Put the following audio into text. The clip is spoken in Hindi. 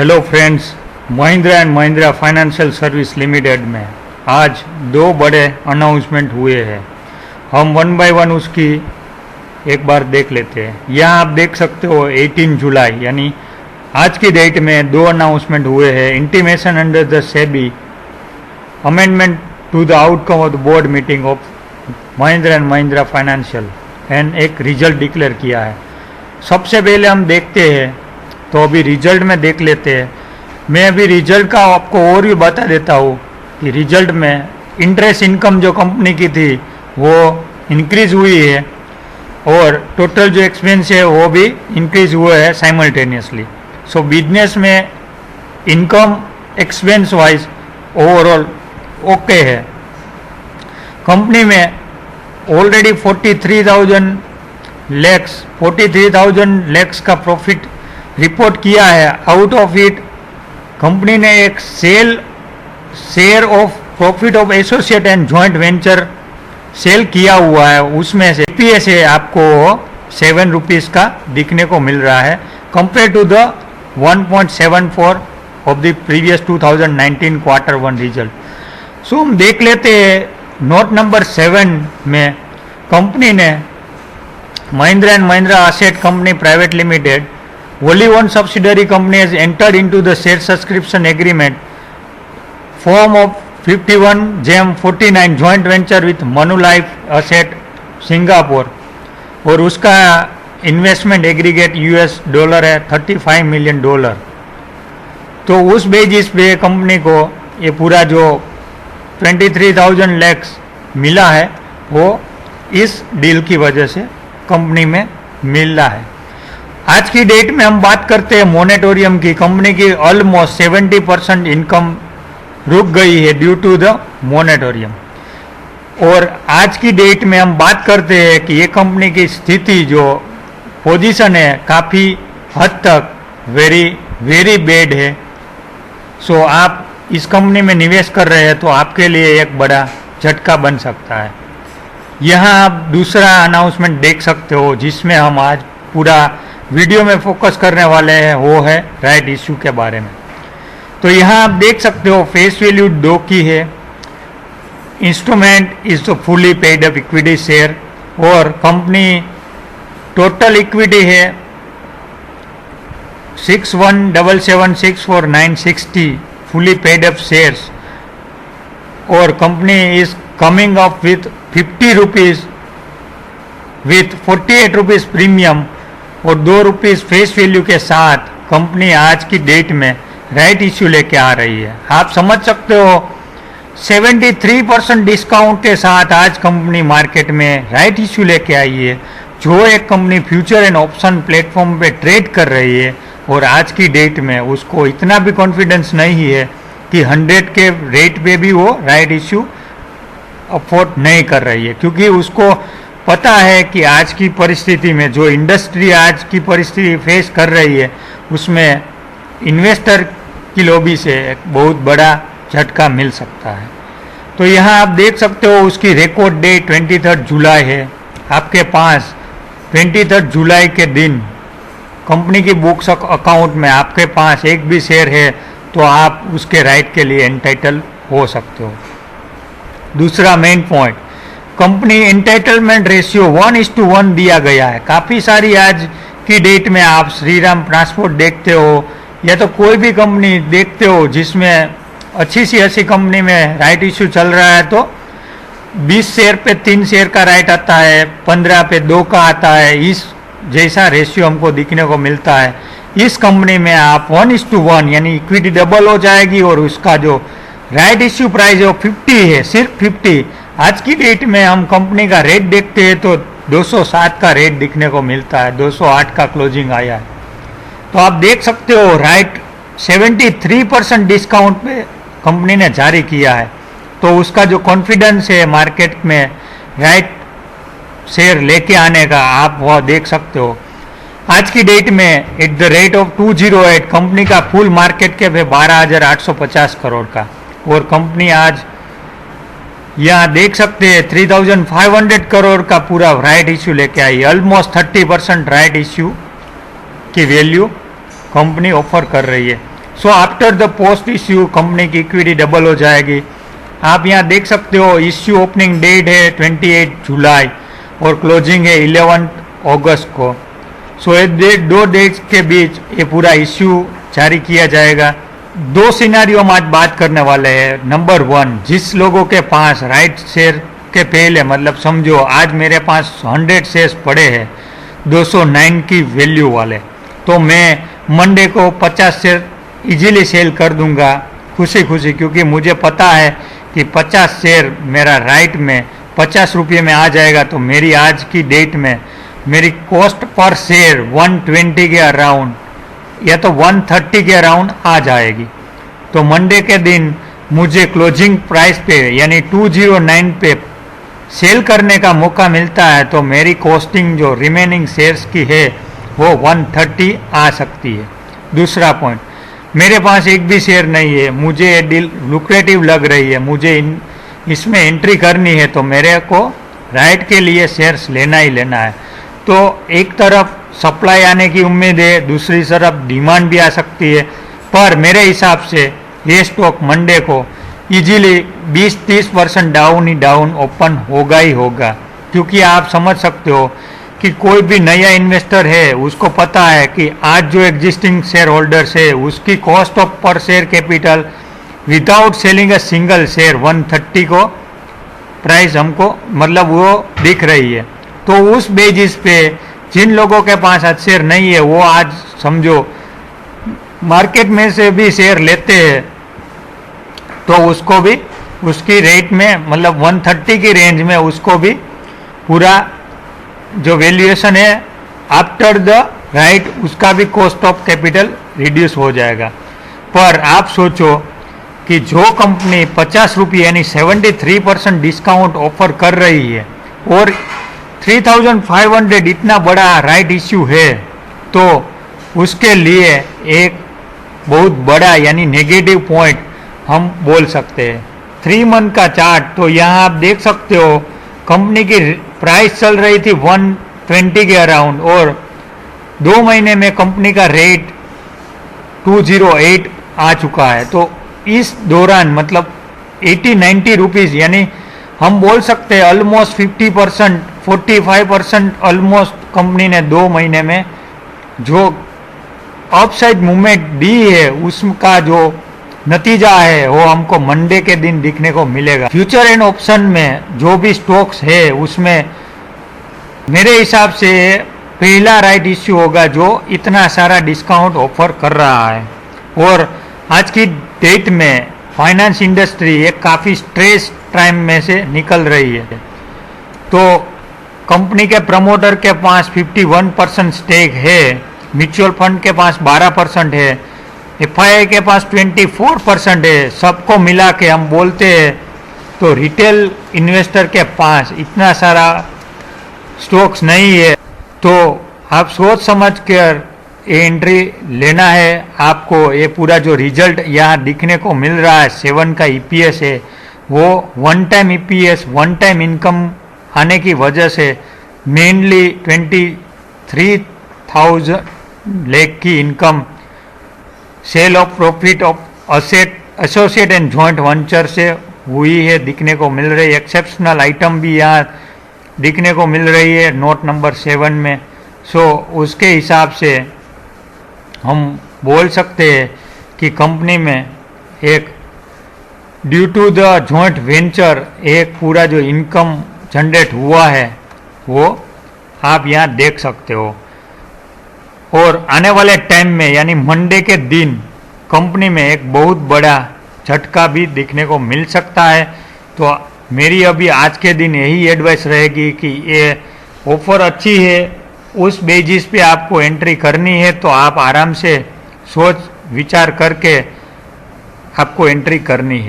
Hello friends, Mahindra and Mahindra financial service limited में आज दो बड़े अनाउंसमेंट हुए हैं। हम वन बाय वन उसकी एक बार देख लेते हैं। यहाँ आप देख सकते हो 18 जुलाई यानी आज की डेट में दो अनाउंसमेंट हुए हैं। Intimation under the SEBI amendment to the outcome of the board meeting of Mahindra and Mahindra financial एंड एक रिजल्ट डिक्लेयर किया है। सबसे पहले हम देखते हैं, तो अभी रिजल्ट में देख लेते हैं। मैं अभी रिजल्ट का आपको और भी बता देता हूँ कि रिजल्ट में इंटरेस्ट इनकम जो कंपनी की थी वो इंक्रीज हुई है और टोटल जो एक्सपेंस है वो भी इंक्रीज हुआ है साइमल्टेनियसली। सो बिजनेस में income expense wise overall okay है। कंपनी में ऑलरेडी 43,000 लैक्स का प्रॉफिट रिपोर्ट किया है। आउट ऑफ इट कंपनी ने एक share of profit of associate and joint venture sale किया हुआ है। उसमें से EPS है आपको 7 रुपीज़ का दिखने को मिल रहा है compare to the 1.74 of the previous 2019 quarter 1 result. So हम देख लेते हैं नोट नंबर 7 में कंपनी ने Mahindra and Mahindra asset company private limited wholly owned subsidiary company has entered into the share subscription agreement form of 51/49 joint venture with Manulife Asset Singapore और उसका इन्वेस्टमेंट एग्रीगेट $US है $35 मिलियन। तो उस बेसिस पे कंपनी को ये पूरा जो 23,000 लैक्स मिला है वो इस डील की वजह से कंपनी में मिल रहा है। आज की डेट में हम बात करते हैं मोनेटोरियम की। कंपनी की ऑलमोस्ट 70% इनकम रुक गई है ड्यू टू द मोनेटोरियम। और आज की डेट में हम बात करते हैं कि ये कंपनी की स्थिति जो पोजीशन है काफ़ी हद तक वेरी बैड है। सो आप इस कंपनी में निवेश कर रहे हैं तो आपके लिए एक बड़ा झटका बन सकता है। यहाँ आप दूसरा अनाउंसमेंट देख सकते हो जिसमें हम आज पूरा वीडियो में फोकस करने वाले हैं, वो है राइट इश्यू के बारे में। तो यहाँ आप देख सकते हो फेस वैल्यू 2 की है। इंस्ट्रूमेंट इज तो fully paid up equity share और कंपनी टोटल इक्विटी है 617764,960 फुली पेड अप शेयर्स और company is coming up with 50 rupees with 48 rupees premium और 2 रुपीज़ फेस वैल्यू के साथ कंपनी आज की डेट में राइट इश्यू लेके आ रही है। आप समझ सकते हो 73% डिस्काउंट के साथ आज कंपनी मार्केट में राइट इश्यू लेके आई है। जो एक company future and option platform पे ट्रेड कर रही है और आज की डेट में उसको इतना भी कॉन्फिडेंस नहीं है कि 100 के रेट पे भी वो राइट इश्यू अफोर्ड नहीं कर रही है, क्योंकि उसको पता है कि आज की परिस्थिति में जो इंडस्ट्री आज की परिस्थिति फेस कर रही है उसमें इन्वेस्टर की लॉबी से एक बहुत बड़ा झटका मिल सकता है। तो यहाँ आप देख सकते हो उसकी रिकॉर्ड डेट 23 जुलाई है। आपके पास 23 जुलाई के दिन कंपनी की बुक्स अकाउंट में आपके पास एक भी शेयर है तो आप उसके राइट के लिए एंटाइटल हो सकते हो। दूसरा main point, company entitlement ratio 1:1 दिया गया है। काफ़ी सारी आज की डेट में आप श्रीराम ट्रांसपोर्ट देखते हो या तो कोई भी कंपनी देखते हो जिसमें अच्छी सी ऐसी कंपनी में राइट इश्यू चल रहा है तो 20 शेयर पे 3 शेयर का राइट आता है, 15 पे 2 का आता है। इस जैसा रेशियो हमको दिखने को मिलता है। इस कंपनी में आप 1:1 यानी इक्विटी डबल हो जाएगी और उसका जो राइट इश्यू प्राइस है वो 50 है, सिर्फ 50। आज की डेट में हम कंपनी का रेट देखते हैं तो 207 का रेट दिखने को मिलता है, 208 का क्लोजिंग आया है। तो आप देख सकते हो राइट 73% डिस्काउंट पे कंपनी ने जारी किया है। तो उसका जो कॉन्फिडेंस है मार्केट में राइट शेयर लेके आने का आप वो देख सकते हो। आज की डेट में at the rate of 208 company का फुल मार्केट कैप है 12,850 करोड़ का और कंपनी आज यहाँ देख सकते हैं 3,500 करोड़ का पूरा राइट इश्यू लेके आई। ऑलमोस्ट 30% राइट इश्यू की वैल्यू कंपनी ऑफर कर रही है। So after the post issue company की इक्विटी डबल हो जाएगी। आप यहाँ देख सकते हो इश्यू ओपनिंग डेट है 28 जुलाई और क्लोजिंग है 11 अगस्त को। सो ये दो डेट्स के बीच ये पूरा इश्यू जारी किया जाएगा। दो सिनारियो हम आज बात करने वाले हैं। नंबर 1, जिस लोगों के पास राइट शेयर के पहले मतलब समझो आज मेरे पास 100 शेयर्स पड़े हैं 209 की वैल्यू वाले, तो मैं मंडे को 50 शेयर इजीली सेल कर दूंगा खुशी खुशी, क्योंकि मुझे पता है कि 50 शेयर मेरा राइट में 50 रुपये में आ जाएगा। तो मेरी आज की डेट में मेरी कॉस्ट पर शेयर 120 के अराउंड या तो 130 के अराउंड आ जाएगी। तो मंडे के दिन मुझे क्लोजिंग प्राइस पे यानी 209 पे सेल करने का मौका मिलता है, तो मेरी कॉस्टिंग जो रिमेनिंग शेयर्स की है वो 130 आ सकती है। दूसरा पॉइंट, मेरे पास एक भी शेयर नहीं है, मुझे ये डील लुक्रेटिव लग रही है, मुझे इसमें एंट्री करनी है, तो मेरे को राइट के लिए शेयर्स लेना ही लेना है। तो एक तरफ सप्लाई आने की उम्मीद है, दूसरी तरफ डिमांड भी आ सकती है, पर मेरे हिसाब से ये स्टॉक मंडे को इजीली 20-30% डाउन ही डाउन ओपन होगा ही होगा। क्योंकि आप समझ सकते हो कि कोई भी नया इन्वेस्टर है उसको पता है कि आज जो एग्जिस्टिंग शेयर होल्डर्स है उसकी कॉस्ट ऑफ पर share capital without selling a single share 130 को प्राइस हमको मतलब वो दिख रही है। तो उस बेसिस पे जिन लोगों के पास आज शेयर नहीं है वो आज समझो मार्केट में से भी शेयर लेते हैं, तो उसको भी उसकी रेट में मतलब 130 की रेंज में उसको भी पूरा जो वैल्यूएशन है आफ्टर द राइट उसका भी कॉस्ट ऑफ कैपिटल रिड्यूस हो जाएगा। पर आप सोचो कि जो कंपनी 50 रुपये यानी 73% डिस्काउंट ऑफर कर रही है और 3500 इतना बड़ा राइट इश्यू है, तो उसके लिए एक बहुत बड़ा यानी नेगेटिव पॉइंट हम बोल सकते हैं। 3 मंथ का चार्ट, तो यहाँ आप देख सकते हो कंपनी की प्राइस चल रही थी 120 के अराउंड और 2 महीने में कंपनी का रेट 208 आ चुका है। तो इस दौरान मतलब 80-90 रुपीज़ यानी हम बोल सकते हैं ऑलमोस्ट 50% 45% ऑलमोस्ट कंपनी ने 2 महीने में जो अपसाइड मूवमेंट दी है उसका जो नतीजा है वो हमको मंडे के दिन दिखने को मिलेगा। फ्यूचर एंड ऑप्शन में जो भी स्टॉक्स है उसमें मेरे हिसाब से पहला राइट इश्यू होगा जो इतना सारा डिस्काउंट ऑफर कर रहा है। और आज की डेट में फाइनेंस इंडस्ट्री एक काफ़ी स्ट्रेस टाइम में से निकल रही है। तो कंपनी के प्रमोटर के पास 51% स्टेक है, म्यूचुअल फंड के पास 12% है, एफआईआई के पास 24% है। सबको मिला के हम बोलते हैं तो रिटेल इन्वेस्टर के पास इतना सारा स्टॉक्स नहीं है। तो आप सोच समझ कर ये एंट्री लेना है आपको। ये पूरा जो रिजल्ट यहाँ दिखने को मिल रहा है 7 का ईपीएस है वो one time EPS one time income आने की वजह से मेनली 23,000 लाख की income sale of profit of associate and joint venture से हुई है दिखने को मिल रही है। एक्सेप्शनल आइटम भी यहाँ दिखने को मिल रही है नोट नंबर 7 में। सो उसके हिसाब से हम बोल सकते हैं कि कंपनी में एक due to the joint venture एक पूरा जो इनकम जनरेट हुआ है वो आप यहाँ देख सकते हो। और आने वाले टाइम में यानी मंडे के दिन कंपनी में एक बहुत बड़ा झटका भी दिखने को मिल सकता है। तो मेरी अभी आज के दिन यही एडवाइस रहेगी कि ये ऑफर अच्छी है, उस बेसिस पे आपको एंट्री करनी है तो आप आराम से सोच विचार करके आपको एंट्री करनी है।